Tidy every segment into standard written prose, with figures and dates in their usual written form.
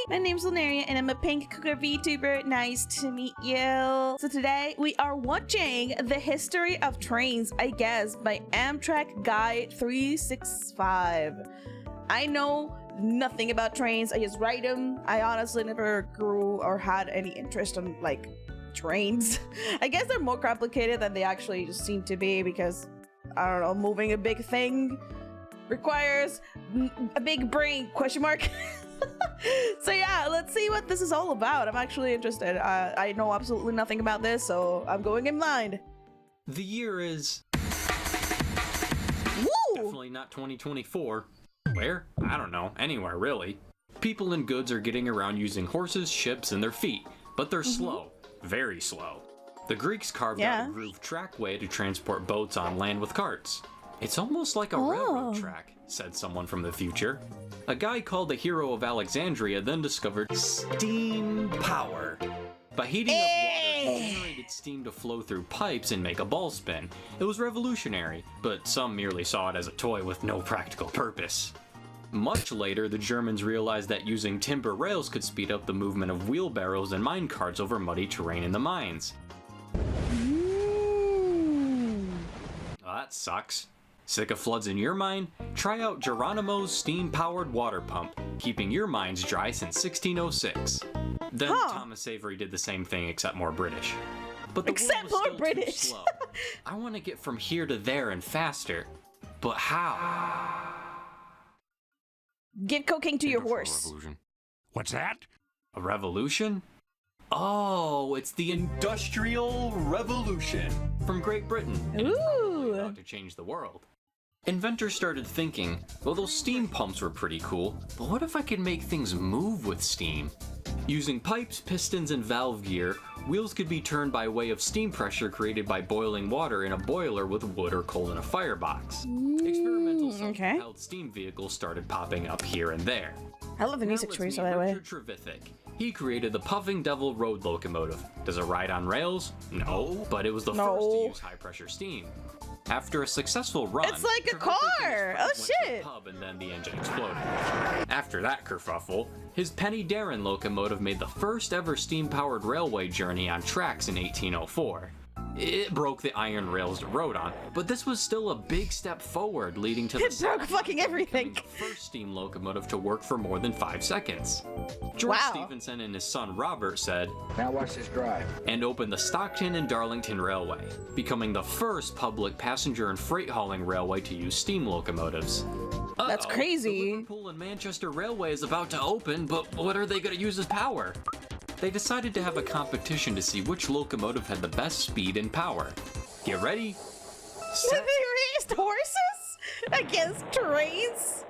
my name's Lunaria and I'm a pink cooker VTuber. Nice to meet you. So today we are watching The History of Trains, I guess, by AmtrakGuy365. I know nothing about trains. I just ride them. I honestly never grew or had any interest in like trains. I guess they're more complicated than they actually just seem to be because, I don't know, moving a big thing requires a big brain, question mark. So yeah, let's see what this is all about. I'm actually interested. I know absolutely nothing about this, so I'm going in blind. The year is... Woo! Definitely not 2024. Where? I don't know. Anywhere, really. People and goods are getting around using horses, ships, and their feet, but they're slow. Very slow. The Greeks carved out a grooved trackway to transport boats on land with carts. It's almost like a railroad track, said someone from the future. A guy called the hero of Alexandria then discovered steam power. By heating up water, he generated steam to flow through pipes and make a ball spin. It was revolutionary, but some merely saw it as a toy with no practical purpose. Much later, the Germans realized that using timber rails could speed up the movement of wheelbarrows and mine carts over muddy terrain in the mines. Well, that sucks. Sick of floods in your mine? Try out Geronimo's steam-powered water pump, keeping your mines dry since 1606. Then Thomas Avery did the same thing, except more British. But the Except world was more still British. Too slow. I want to get from here to there and faster. But how? Give cocaine to your horse. Revolution. What's that? A revolution? Oh, it's the Industrial Revolution from Great Britain. Ooh. About to change the world. Inventors started thinking, well, those steam pumps were pretty cool, but what if I could make things move with steam? Using pipes, pistons, and valve gear, wheels could be turned by way of steam pressure created by boiling water in a boiler with wood or coal in a firebox. Experimental self-propelled steam vehicles started popping up here and there. I love the music choice, by the way. Richard Trevithick. He created the Puffing Devil road locomotive. Does it ride on rails? No, but it was the first to use high-pressure steam. After a successful run, it's like a car! Oh shit! Pub and then the engine exploded. After that kerfuffle, his Penny Darren locomotive made the first ever steam-powered railway journey on tracks in 1804. It broke the iron rails it rode on, but this was still a big step forward, leading to the broke fucking everything. The first steam locomotive to work for more than 5 seconds. George Stephenson and his son Robert said, "Now watch this drive," and opened the Stockton and Darlington Railway, becoming the first public passenger and freight hauling railway to use steam locomotives. That's crazy. The Liverpool and Manchester Railway is about to open, but what are they going to use as power? They decided to have a competition to see which locomotive had the best speed and power. Get ready. They raced horses against trains?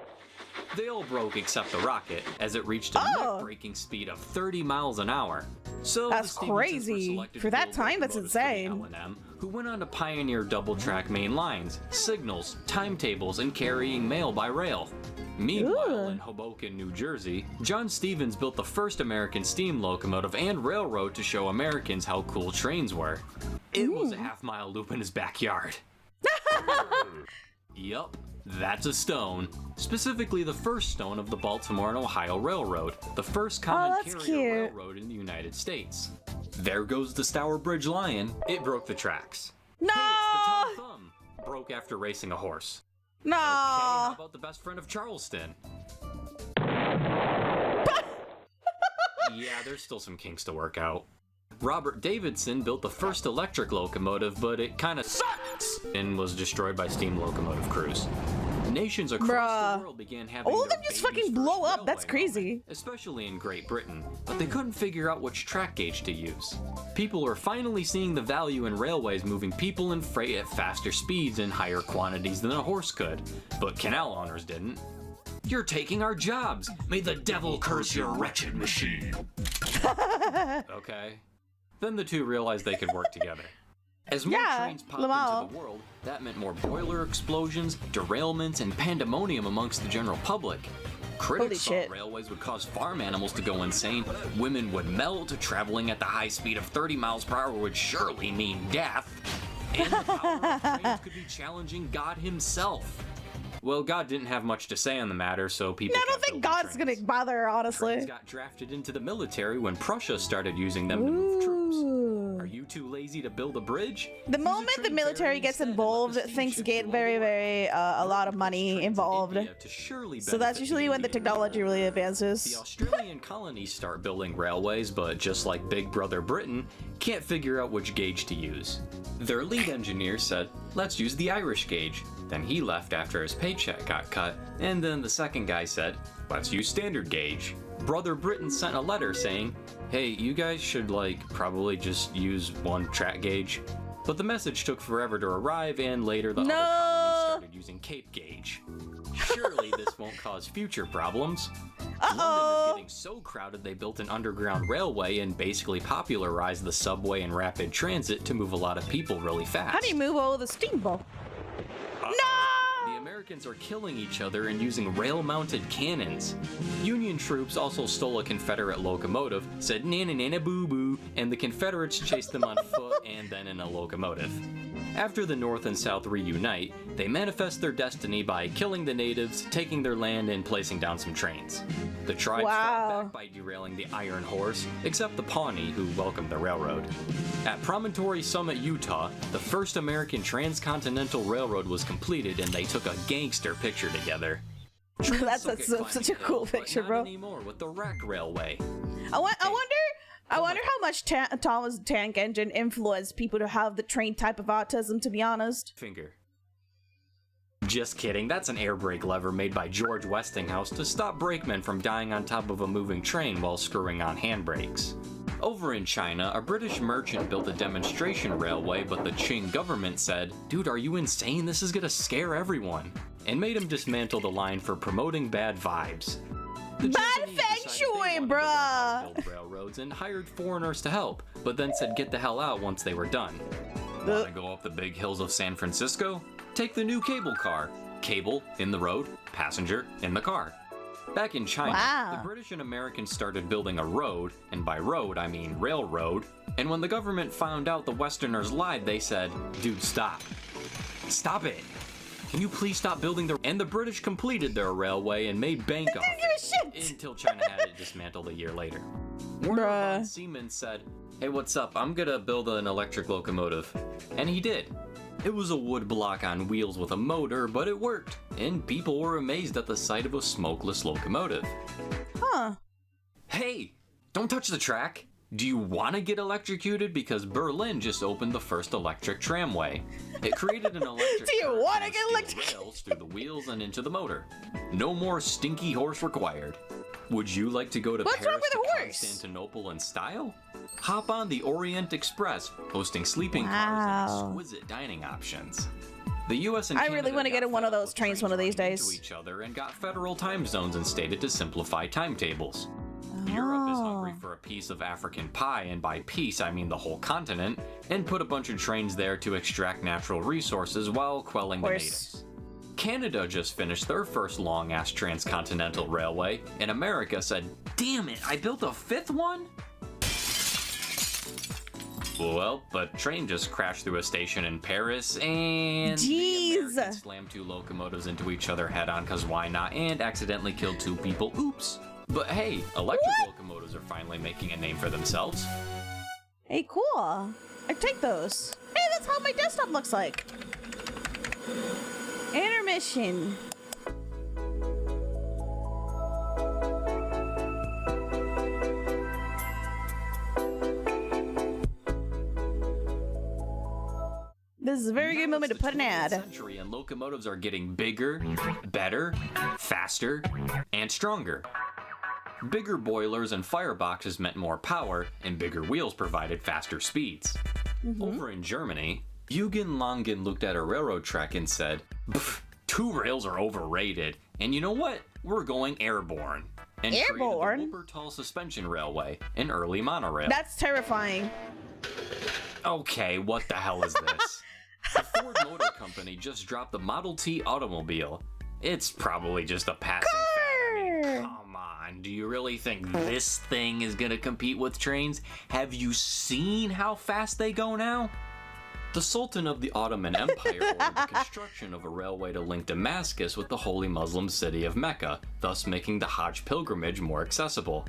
They all broke except the rocket, as it reached a neck-breaking speed of 30 miles an hour. So that's crazy. For that time, that's insane. L&M, who went on to pioneer double-track main lines, signals, timetables, and carrying mail by rail. Meanwhile, in Hoboken, New Jersey, John Stevens built the first American steam locomotive and railroad to show Americans how cool trains were. It was a half-mile loop in his backyard. Yup, that's a stone. Specifically the first stone of the Baltimore and Ohio Railroad, the first common carrier railroad in the United States. There goes the Stour Bridge Lion. It broke the tracks. No! Hey, it's the Tom Thumb. Broke after racing a horse. No! Okay, how about the best friend of Charleston? Yeah, there's still some kinks to work out. Robert Davidson built the first electric locomotive, but it kinda sucks and was destroyed by steam locomotive crews. Nations across the world began having all of them just fucking blow up. That's crazy. Especially in Great Britain, but they couldn't figure out which track gauge to use. People were finally seeing the value in railways moving people and freight at faster speeds and higher quantities than a horse could, but canal owners didn't. You're taking our jobs. May the devil curse your wretched machine. Okay. Then the two realized they could work together. As more trains popped into the world, that meant more boiler explosions, derailments, and pandemonium amongst the general public. Critics thought railways would cause farm animals to go insane, women would melt, traveling at the high speed of 30 miles per hour would surely mean death, and the power of trains could be challenging God himself. Well, God didn't have much to say on the matter, so people I don't think God's gonna bother, honestly. Trains got drafted into the military when Prussia started using them to move troops. Are you too lazy to build a bridge? The moment the military gets involved, things get very, a lot of money involved. So that's usually when the technology really advances. The Australian colonies start building railways, but just like Big Brother Britain, can't figure out which gauge to use. Their lead engineer said, let's use the Irish gauge. Then he left after his paycheck got cut, and then the second guy said, let's use standard gauge. Brother Britain sent a letter saying, hey, you guys should probably just use one track gauge. But the message took forever to arrive, and later the other colonies started using Cape gauge. Surely this won't cause future problems. London is getting so crowded they built an underground railway and basically popularized the subway and rapid transit to move a lot of people really fast. How do you move all the steamboat? No! The Americans are killing each other and using rail-mounted cannons. Union troops also stole a Confederate locomotive, said "nana nana boo boo," and the Confederates chased them on foot and then in a locomotive. After the North and South reunite, they manifest their destiny by killing the natives, taking their land, and placing down some trains. The tribes fought back by derailing the Iron Horse, except the Pawnee, who welcomed the railroad. At Promontory Summit, Utah, the first American transcontinental railroad was completed, and they took a gangster picture together. That's such a cool picture, bro. Not anymore with the wreck railway. I wonder how much Thomas Tank Engine influenced people to have the train type of autism, to be honest. Finger. Just kidding, that's an air brake lever made by George Westinghouse to stop brakemen from dying on top of a moving train while screwing on handbrakes. Over in China, a British merchant built a demonstration railway, but the Qing government said, dude, are you insane? This is gonna scare everyone. And made him dismantle the line for promoting bad vibes. Bad feng shui, bruh! Build railroads and hired foreigners to help, but then said get the hell out once they were done. Wanna go up the big hills of San Francisco? Take the new cable car. Cable in the road, passenger in the car. Back in China, the British and Americans started building a road, and by road I mean railroad, and when the government found out the Westerners lied, they said, dude, stop. Stop it. Can you please stop building the... And the British completed their railway and made bank off it, until China had it dismantled a year later. Werner von Siemens said, hey, what's up? I'm gonna build an electric locomotive. And he did. It was a wood block on wheels with a motor, but it worked, and people were amazed at the sight of a smokeless locomotive. Huh. Hey, don't touch the track. Do you want to get electrocuted? Because Berlin just opened the first electric tramway. It created an electric Do you want to get electrocuted? rails through the wheels and into the motor. No more stinky horse required. Would you like to go to Paris to Constantinople in style? Hop on the Orient Express, hosting sleeping cars and exquisite dining options. The U.S. and I really want to get in one of those trains one of these days. Into each other and got federal time zones instated to simplify timetables. Europe is hungry for a piece of African pie, and by piece I mean the whole continent, and put a bunch of trains there to extract natural resources while quelling the natives. Canada just finished their first long-ass transcontinental railway, and America said, damn it, I built a fifth one? Well, a train just crashed through a station in Paris, and the Americans slammed two locomotives into each other head-on, cause why not, and accidentally killed two people, oops. But hey, electric locomotives are finally making a name for themselves. Hey, cool. I take those. Hey, that's how my desktop looks like. Intermission. This is a very good moment to put an ad. Century and locomotives are getting bigger, better, faster, and stronger. Bigger boilers and fireboxes meant more power, and bigger wheels provided faster speeds. Over in Germany, Jürgen Langen looked at a railroad track and said, two rails are overrated, and you know what? We're going airborne. And created the Wuppertal Suspension Railway, an early monorail. That's terrifying. Okay, what the hell is this? The Ford Motor Company just dropped the Model T automobile. It's probably just a passing fad. I mean, come on, do you really think this thing is gonna compete with trains? Have you seen how fast they go now? The Sultan of the Ottoman Empire ordered the construction of a railway to link Damascus with the holy Muslim city of Mecca, thus making the Hajj pilgrimage more accessible.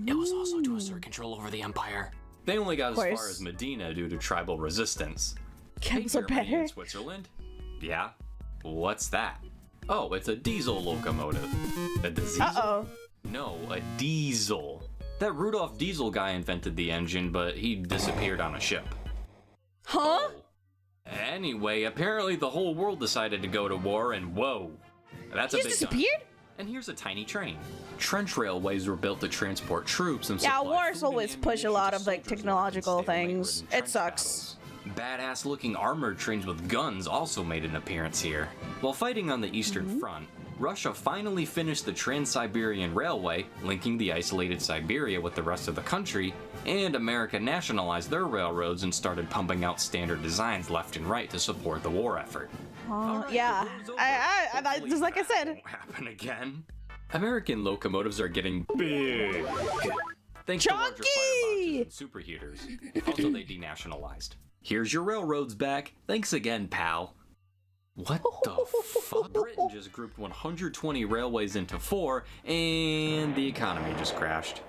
It was also to assert control over the empire. They only got as far as Medina due to tribal resistance. Camels are better. In Switzerland? Yeah. What's that? Oh, it's a diesel locomotive. A diesel? Uh-oh. No, a diesel. That Rudolph Diesel guy invented the engine, but he disappeared on a ship. Huh? Oh. Anyway, apparently the whole world decided to go to war, and whoa. That's a big disappeared? And here's a tiny train. Trench railways were built to transport troops and yeah, supply wars food always and push a ammunition lot to of like soldiers technological left in state things. labor in It sucks. Badass looking armored trains with guns also made an appearance here. While fighting on the Eastern Front, Russia finally finished the Trans-Siberian Railway, linking the isolated Siberia with the rest of the country, and America nationalized their railroads and started pumping out standard designs left and right to support the war effort. Alright, Yeah, the war's over. I just like I Hopefully said. that won't happen again. American locomotives are getting big. Thanks to larger Chunky! fireboxes and superheaters. Also, they denationalized. Here's your railroads back. Thanks again, pal. What the fuck? Britain just grouped 120 railways into 4, and the economy just crashed.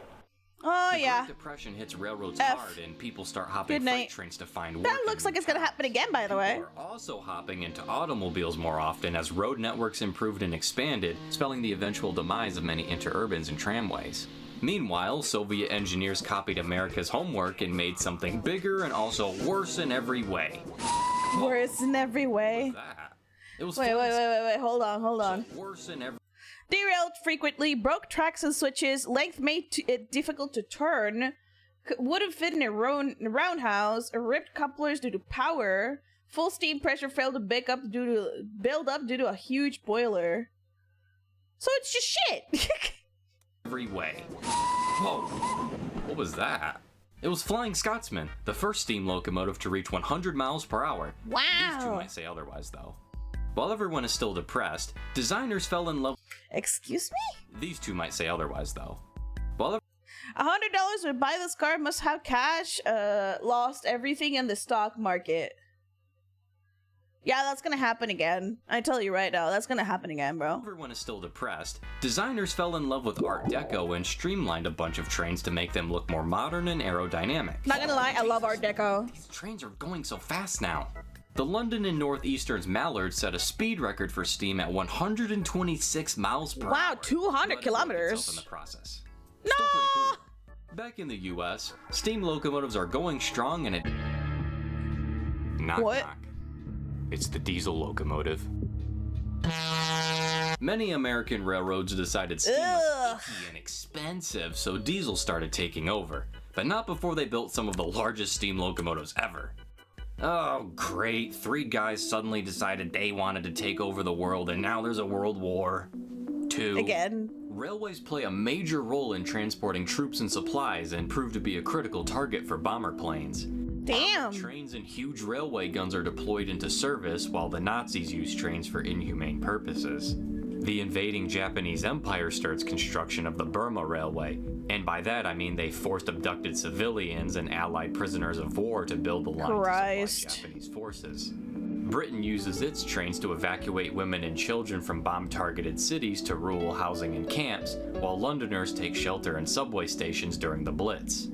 Oh, The yeah. Great Depression hits railroads F. hard, and people start hopping Good freight night. trains to find work. That in looks new like it's gonna towns. happen again, by the way. People are also hopping into automobiles more often as road networks improved and expanded, spelling the eventual demise of many interurbans and tramways. Meanwhile, Soviet engineers copied America's homework and made something bigger and also worse in every way. Worse in every way. What was that? It was Wait. Hold on. So worse in every. Derailed frequently, broke tracks and switches, length made it difficult to turn, would have fit in a roundhouse, ripped couplers due to power, full steam pressure failed to build up due to a huge boiler. So it's just shit. Every way. Whoa. What was that? It was Flying Scotsman, the first steam locomotive to reach 100 miles per hour. Wow. These two might say otherwise, though. While everyone is still depressed, designers fell in love. Excuse me? These two might say otherwise, though. While $100 would buy this car, must have cash, lost everything in the stock market. Yeah, that's gonna happen again. I tell you right now, that's gonna happen again, bro. everyone is still depressed, designers fell in love with Art Deco and streamlined a bunch of trains to make them look more modern and aerodynamic. Not gonna lie, I love Art Deco. These trains are going so fast now. The London and Northeastern's Mallard set a speed record for steam at 126 miles per hour. Wow, 200 but it broke kilometers. itself in the process. Still pretty cool. Back in the US, steam locomotives are going strong and it. Knock, What? knock. It's the diesel locomotive. Many American railroads decided steam was icky and expensive, so diesel started taking over. But not before they built some of the largest steam locomotives ever. Oh, great. 3 guys suddenly decided they wanted to take over the world, and now there's a world war. 2. Again. Railways play a major role in transporting troops and supplies and prove to be a critical target for bomber planes. Damn. Trains and huge railway guns are deployed into service while the Nazis use trains for inhumane purposes. The invading Japanese Empire starts construction of the Burma Railway, and by that I mean they forced abducted civilians and allied prisoners of war to build the line to supply Japanese forces. Britain uses its trains to evacuate women and children from bomb-targeted cities to rural housing and camps, while Londoners take shelter in subway stations during the Blitz.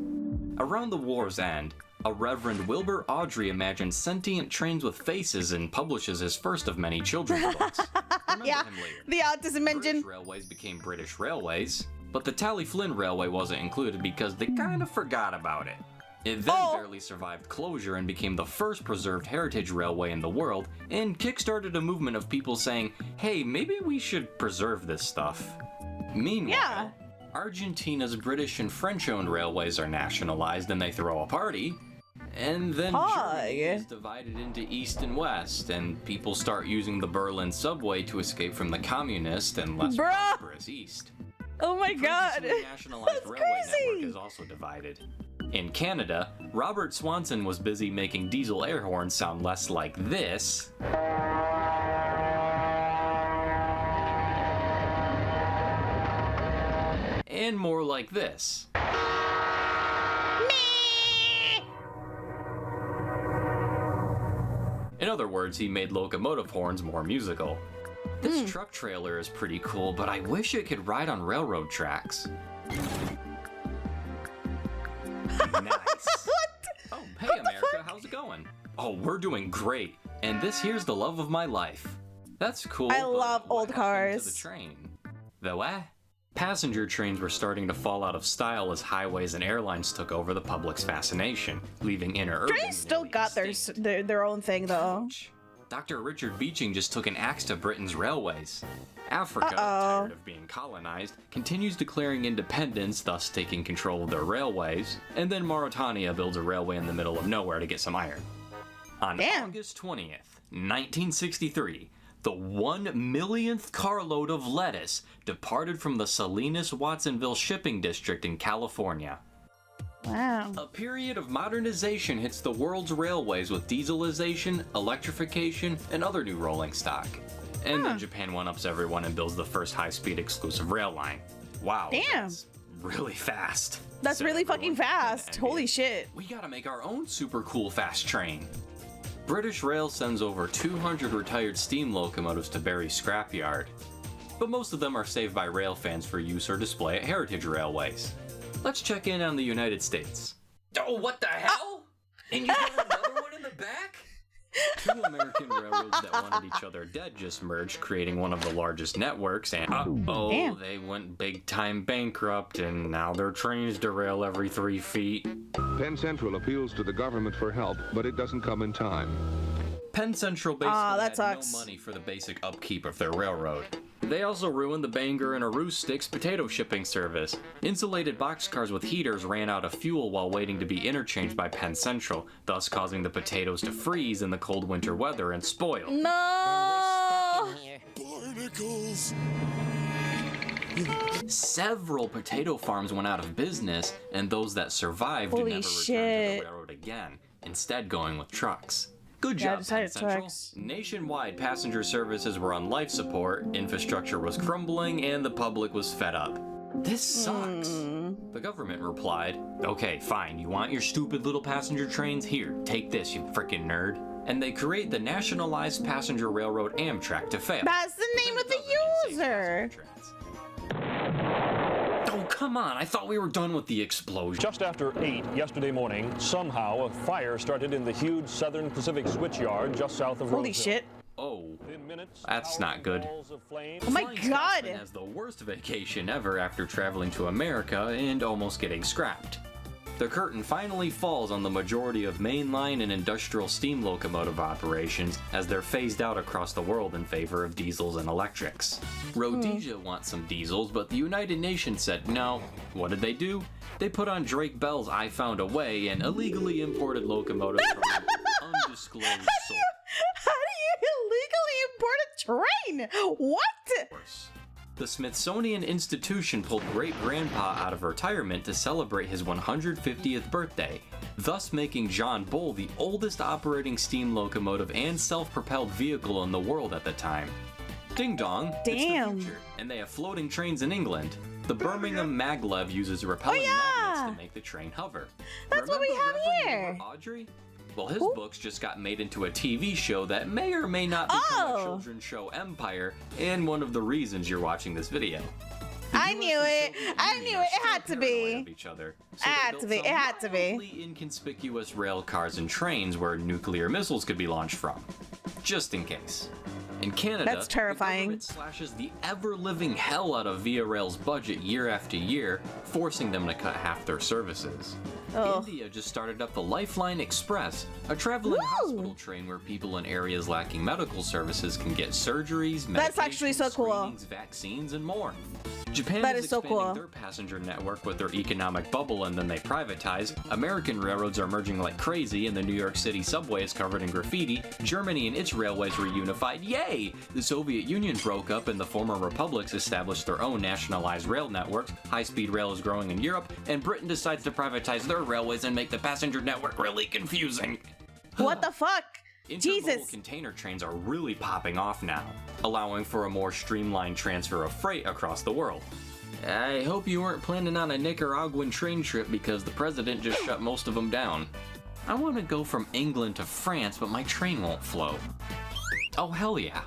Around the war's end, a Reverend Wilbur Awdry imagines sentient trains with faces and publishes his first of many children's books. Remember Yeah, him later. the autism engine. British railways became British Railways, but the Tally-Flynn Railway wasn't included because they kind of forgot about it. It then barely survived closure and became the first preserved heritage railway in the world, and kickstarted a movement of people saying, hey, maybe we should preserve this stuff. Meanwhile, Argentina's British and French-owned railways are nationalized and they throw a party. And then Germany is divided into East and West, and people start using the Berlin subway to escape from the communist and less prosperous East. Oh my god. The nationalized railway network is also divided. In Canada, Robert Swanson was busy making diesel air horns sound less like this, and more like this. In other words, he made locomotive horns more musical. This truck trailer is pretty cool, but I wish it could ride on railroad tracks. Nice. Oh, hey America, how's it going? Oh, we're doing great. And this here's the love of my life. That's cool. I love old cars. To the train. The what? Passenger trains were starting to fall out of style as highways and airlines took over the public's fascination, leaving inner urban. Trains still got their own thing though. Ouch. Dr. Richard Beeching just took an axe to Britain's railways. Africa, tired of being colonized, continues declaring independence, thus taking control of their railways, and then Mauritania builds a railway in the middle of nowhere to get some iron. On August 20th, 1963, the 1,000,000th carload of lettuce departed from the Salinas-Watsonville shipping district in California. Wow. A period of modernization hits the world's railways with dieselization, electrification, and other new rolling stock. And then Japan one-ups everyone and builds the first high-speed exclusive rail line. Wow. Damn. That's really fast. That's really fucking fast. Holy shit. We gotta make our own super cool fast train. British Rail sends over 200 retired steam locomotives to Barry Scrapyard. But most of them are saved by rail fans for use or display at heritage railways. Let's check in on the United States. Oh, what the hell? And you got another one in the back? Two American railroads that wanted each other dead just merged, creating one of the largest networks, and they went big time bankrupt, and now their trains derail every 3 feet. Penn Central appeals to the government for help, but it doesn't come in time. Penn Central basically had no money for the basic upkeep of their railroad. They also ruined the Bangor and Aroo Sticks potato shipping service. Insulated boxcars with heaters ran out of fuel while waiting to be interchanged by Penn Central, thus causing the potatoes to freeze in the cold winter weather and spoil. No! Barnacles! Several potato farms went out of business, and those that survived never returned to the railroad again, instead going with trucks. Good job, Penn Central. Nationwide passenger services were on life support, infrastructure was crumbling, and the public was fed up. This sucks. The government replied, okay, fine, you want your stupid little passenger trains? Here, take this, you frickin' nerd. And they create the nationalized passenger railroad Amtrak to fail. That's the name of the user! Oh, come on, I thought we were done with the explosion. Just after 8 yesterday morning, somehow a fire started in the huge Southern Pacific switchyard just south of Holy Roseville. shit. Oh, that's not good. Oh my god! Has the worst vacation ever after traveling to America and almost getting scrapped. The curtain finally falls on the majority of mainline and industrial steam locomotive operations as they're phased out across the world in favor of diesels and electrics. Rhodesia wants some diesels, but the United Nations said no. What did they do? They put on Drake Bell's I Found a Way and illegally imported locomotives from an undisclosed source. How do you illegally import a train? What? The Smithsonian Institution pulled great-grandpa out of retirement to celebrate his 150th birthday, thus making John Bull the oldest operating steam locomotive and self-propelled vehicle in the world at the time. Ding dong, damn. It's the future, and they have floating trains in England. The Birmingham maglev uses repelling magnets to make the train hover. That's what we have here. Audrey? Well, his books just got made into a TV show that may or may not become a children's show empire, and one of the reasons you're watching this video. I knew it. I knew it. It had to be. It had to be. It had to be. Inconspicuous rail cars and trains where nuclear missiles could be launched from, just in case. In Canada, that's terrifying. The government slashes the ever-living hell out of Via Rail's budget year after year, forcing them to cut half their services. India just started up the Lifeline Express, a traveling hospital train where people in areas lacking medical services can get surgeries, medications, screenings, vaccines, and more. Japan is expanding their passenger network with their economic bubble, and then they privatize. American railroads are merging like crazy, and the New York City subway is covered in graffiti. Germany and its railways reunified. Yay! The Soviet Union broke up, and the former republics established their own nationalized rail networks. High-speed rail is growing in Europe, and Britain decides to privatize their railways and make the passenger network really confusing. What the fuck? Intermodal container trains are really popping off now, allowing for a more streamlined transfer of freight across the world. I hope you weren't planning on a Nicaraguan train trip because the president just shut most of them down. I want to go from England to France, but my train won't float. Oh, hell yeah.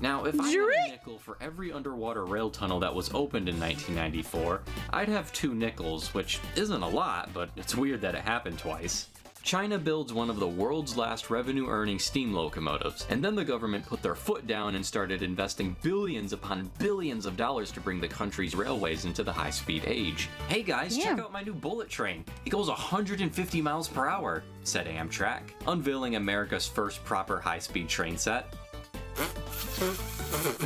Now, if I had a nickel for every underwater rail tunnel that was opened in 1994, I'd have 2 nickels, which isn't a lot, but it's weird that it happened twice. China builds one of the world's last revenue-earning steam locomotives, and then the government put their foot down and started investing billions upon billions of dollars to bring the country's railways into the high-speed age. Hey guys, check out my new bullet train. It goes 150 miles per hour, said Amtrak, unveiling America's first proper high-speed train set.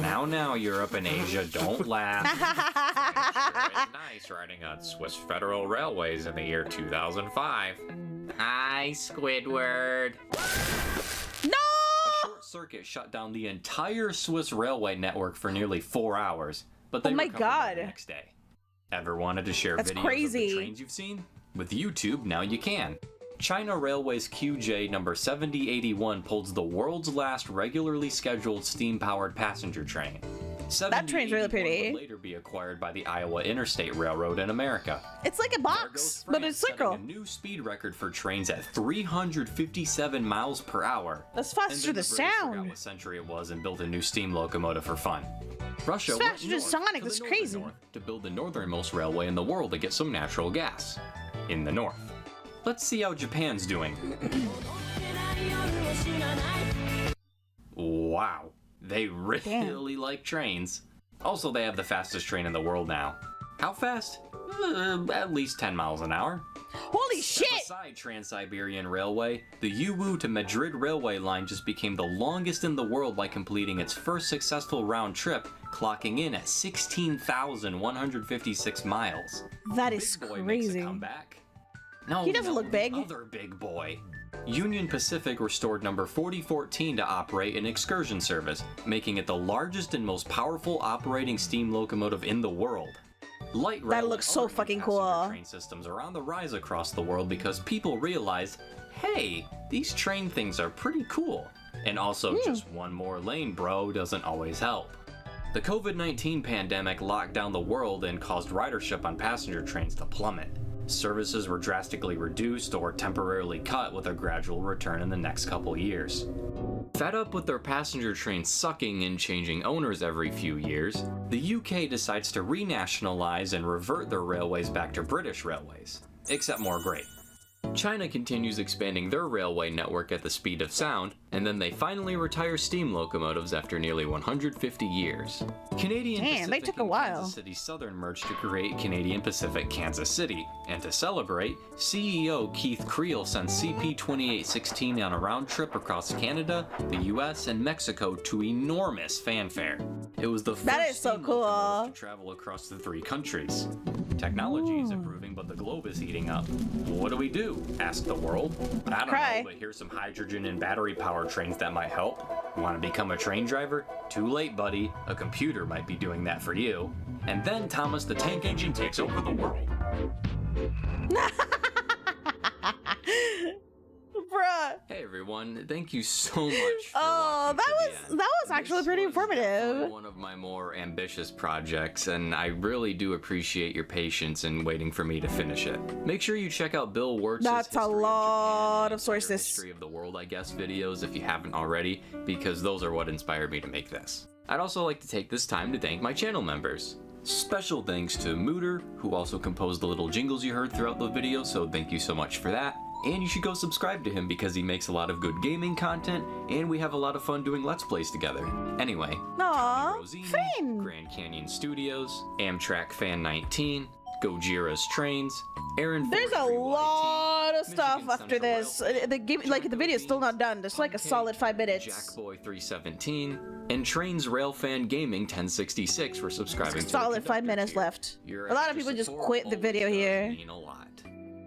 Now, Europe and Asia, don't laugh. Nice riding on Swiss Federal Railways in the year 2005. Hi, Squidward. No! A short circuit shut down the entire Swiss railway network for nearly 4 hours, but they recovered by the next day. Ever wanted to share videos of the trains you've seen? With YouTube, now you can. China Railways QJ number 7081 pulls the world's last regularly scheduled steam-powered passenger train. That train's really pretty. Will later be acquired by the Iowa Interstate Railroad in America. It's like a box, but it's circle. A new speed record for trains at 357 miles per hour. That's faster than sound. Forgot what century it was and built a new steam locomotive for fun. Russia went faster than Sonic. That's crazy. To build the northernmost railway in the world to get some natural gas in the north. Let's see how Japan's doing. Wow, they really like trains. Also, they have the fastest train in the world now. How fast? At least 10 miles an hour. Holy shit! Aside Trans-Siberian Railway, the Yiwu to Madrid railway line just became the longest in the world by completing its first successful round trip, clocking in at 16,156 miles. That is crazy. No, he doesn't look big. Other big boy. Union Pacific restored number 4014 to operate an excursion service, making it the largest and most powerful operating steam locomotive in the world. Light rail that looks so fucking cool. Train systems are on the rise across the world because people realized, hey, these train things are pretty cool. And also, just one more lane, bro, doesn't always help. The COVID-19 pandemic locked down the world and caused ridership on passenger trains to plummet. Services were drastically reduced or temporarily cut with a gradual return in the next couple years. Fed up with their passenger trains sucking and changing owners every few years, the UK decides to renationalize and revert their railways back to British railways, except more great. China continues expanding their railway network at the speed of sound, and then they finally retire steam locomotives after nearly 150 years. Canadian Pacific they took a while. Kansas City Southern merged to create Canadian Pacific Kansas City, and to celebrate, CEO Keith Creel sent CP2816 on a round trip across Canada, the US, and Mexico to enormous fanfare. It was the first steam locomotive to travel across the 3 countries. Technology is improving, but the globe is heating up. What do we do? Asked the world. I don't know, but here's some hydrogen and battery power trains that might help. Want to become a train driver? Too late, buddy. A computer might be doing that for you. And then Thomas the Tank Engine takes over the world. Bruh. Hey everyone, thank you so much for watching that was actually pretty informative. One of my more ambitious projects, and I really do appreciate your patience in waiting for me to finish it. Make sure you check out Bill Wirtz's That's a lot of sources. History of the World, I guess, videos if you haven't already, because those are what inspired me to make this. I'd also like to take this time to thank my channel members. Special thanks to Mooter, who also composed the little jingles you heard throughout the video, so thank you so much for that. And you should go subscribe to him because he makes a lot of good gaming content, and we have a lot of fun doing Let's Plays together. Anyway, Finn! Grand Canyon Studios, Amtrak Fan 19, Gojira's Trains, Aaron. There's a lot of stuff after this. The video's still not done. There's like a solid 5 minutes. Jackboy317 and Trains Railfan Gaming 1066 for subscribing. Solid 5 minutes left. A lot of people just quit the video here.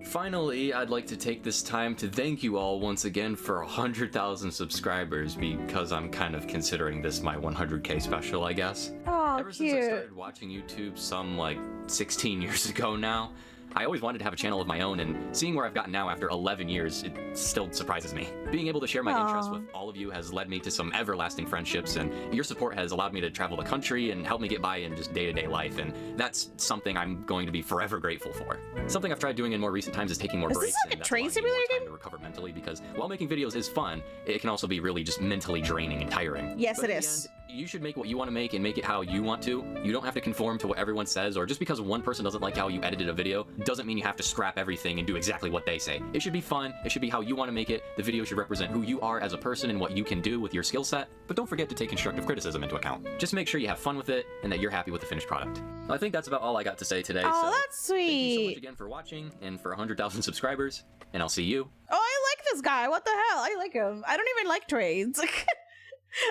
Finally, I'd like to take this time to thank you all once again for 100,000 subscribers, because I'm kind of considering this my 100K special, I guess. Oh, Ever since I started watching YouTube some like 16 years ago now, I always wanted to have a channel of my own, and seeing where I've gotten now after 11 years, it still surprises me. Being able to share my interests with all of you has led me to some everlasting friendships, and your support has allowed me to travel the country and help me get by in just day-to-day life, and that's something I'm going to be forever grateful for. Something I've tried doing in more recent times is taking more breaks. Is this like a train simulator game? To recover mentally, because while making videos is fun, it can also be really just mentally draining and tiring. Yes, but it is. You should make what you want to make and make it how you want to. You don't have to conform to what everyone says, or just because one person doesn't like how you edited a video doesn't mean you have to scrap everything and do exactly what they say. It should be fun. It should be how you want to make it. The video should represent who you are as a person and what you can do with your skill set, but don't forget to take constructive criticism into account. Just make sure you have fun with it and that you're happy with the finished product. I think that's about all I got to say today. Oh, so that's sweet. Thank you so much again for watching and for 100,000 subscribers, and I'll see you. Oh, I like this guy. What the hell? I like him. I don't even like trains.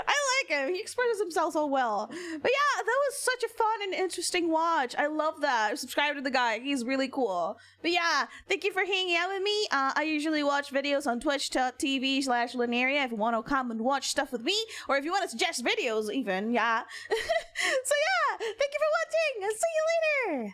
I like him. He expresses himself so well. But yeah, that was such a fun and interesting watch. I love that. Subscribe to the guy. He's really cool. But yeah, thank you for hanging out with me. I usually watch videos on twitch.tv/Lunaria if you want to come and watch stuff with me, or if you want to suggest videos even, yeah. So yeah, thank you for watching. I'll see you later.